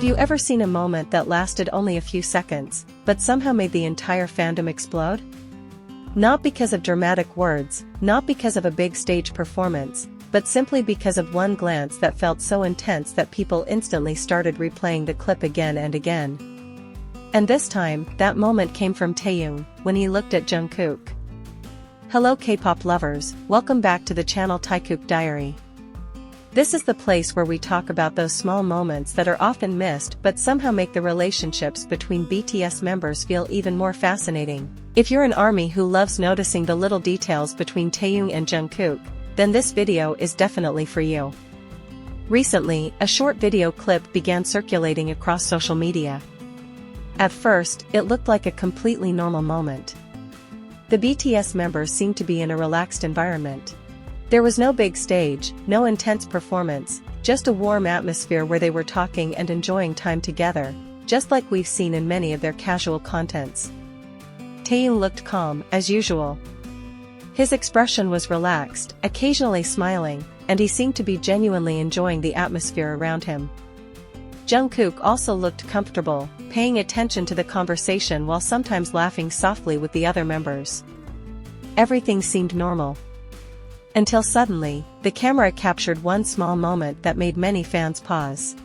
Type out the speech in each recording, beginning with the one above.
Have you ever seen a moment that lasted only a few seconds, but somehow made the entire fandom explode? Not because of dramatic words, not because of a big stage performance, but simply because of one glance that felt so intense that people instantly started replaying the clip again and again. And this time, that moment came from Taehyung, when he looked at Jungkook. Hello K-pop lovers, welcome back to the channel TAEKOOK Diary. This is the place where we talk about those small moments that are often missed but somehow make the relationships between BTS members feel even more fascinating. If you're an ARMY who loves noticing the little details between Taehyung and Jungkook, then this video is definitely for you. Recently, a short video clip began circulating across social media. At first, it looked like a completely normal moment. The BTS members seemed to be in a relaxed environment. There was no big stage, no intense performance, just a warm atmosphere where they were talking and enjoying time together, just like we've seen in many of their casual contents. Taehyung looked calm, as usual. His expression was relaxed, occasionally smiling, and he seemed to be genuinely enjoying the atmosphere around him. Jungkook also looked comfortable, paying attention to the conversation while sometimes laughing softly with the other members. Everything seemed normal. Until suddenly, the camera captured one small moment that made many fans pause.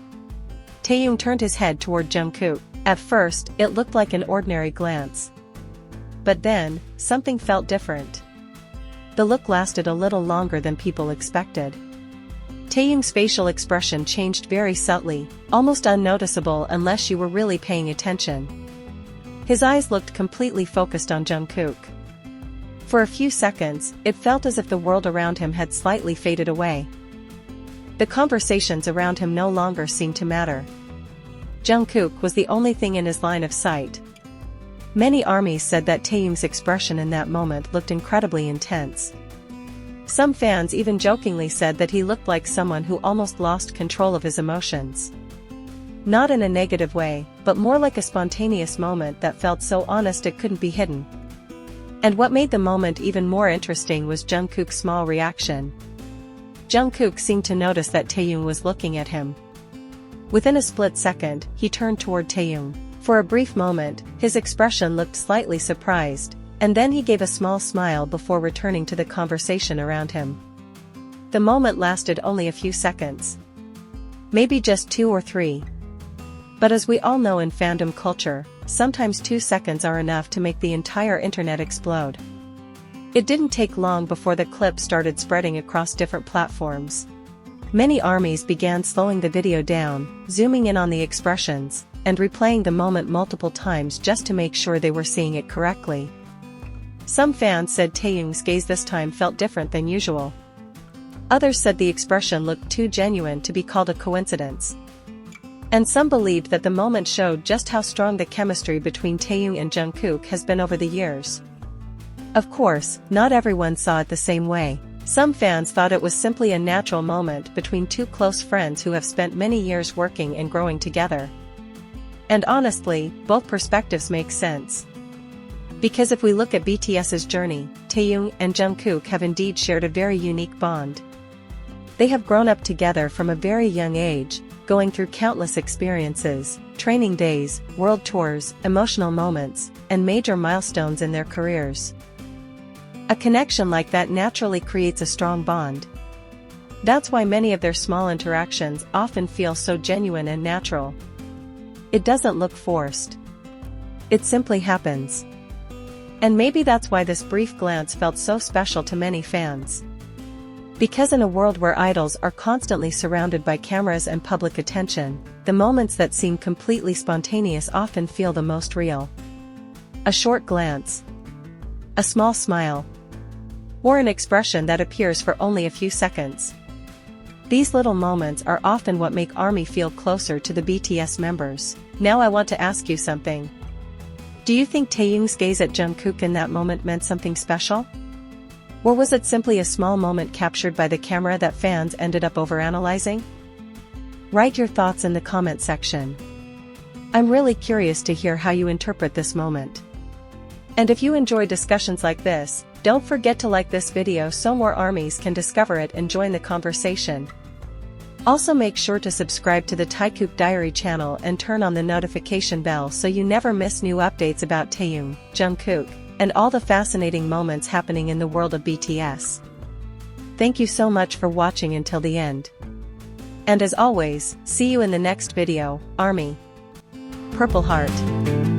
Taehyung turned his head toward Jungkook. At first, it looked like an ordinary glance. But then, something felt different. The look lasted a little longer than people expected. Taehyung's facial expression changed very subtly, almost unnoticeable unless you were really paying attention. His eyes looked completely focused on Jungkook. For a few seconds, it felt as if the world around him had slightly faded away. The conversations around him no longer seemed to matter. Jungkook was the only thing in his line of sight. Many ARMYs said that Taehyung's expression in that moment looked incredibly intense. Some fans even jokingly said that he looked like someone who almost lost control of his emotions. Not in a negative way, but more like a spontaneous moment that felt so honest it couldn't be hidden. And what made the moment even more interesting was Jungkook's small reaction. Jungkook seemed to notice that Taehyung was looking at him. Within a split second, he turned toward Taehyung. For a brief moment, his expression looked slightly surprised, and then he gave a small smile before returning to the conversation around him. The moment lasted only a few seconds. Maybe just 2 or 3. But as we all know in fandom culture, sometimes 2 seconds are enough to make the entire internet explode. It didn't take long before the clip started spreading across different platforms. Many ARMYs began slowing the video down, zooming in on the expressions, and replaying the moment multiple times just to make sure they were seeing it correctly. Some fans said Taehyung's gaze this time felt different than usual. Others said the expression looked too genuine to be called a coincidence. And some believed that the moment showed just how strong the chemistry between Taehyung and Jungkook has been over the years. Of course, not everyone saw it the same way. Some fans thought it was simply a natural moment between two close friends who have spent many years working and growing together. And honestly, both perspectives make sense. Because if we look at BTS's journey, Taehyung and Jungkook have indeed shared a very unique bond. They have grown up together from a very young age, going through countless experiences, training days, world tours, emotional moments, and major milestones in their careers. A connection like that naturally creates a strong bond. That's why many of their small interactions often feel so genuine and natural. It doesn't look forced. It simply happens. And maybe that's why this brief glance felt so special to many fans. Because in a world where idols are constantly surrounded by cameras and public attention, the moments that seem completely spontaneous often feel the most real. A short glance, a small smile, or an expression that appears for only a few seconds. These little moments are often what make ARMY feel closer to the BTS members. Now I want to ask you something. Do you think Taehyung's gaze at Jungkook in that moment meant something special? Or was it simply a small moment captured by the camera that fans ended up overanalyzing? Write your thoughts in the comment section. I'm really curious to hear how you interpret this moment. And if you enjoy discussions like this, don't forget to like this video so more ARMYs can discover it and join the conversation. Also make sure to subscribe to the TAEKOOK Diary channel and turn on the notification bell so you never miss new updates about Taehyung, Jungkook, and all the fascinating moments happening in the world of BTS. Thank you so much for watching until the end. And as always, see you in the next video, ARMY. Purple Heart.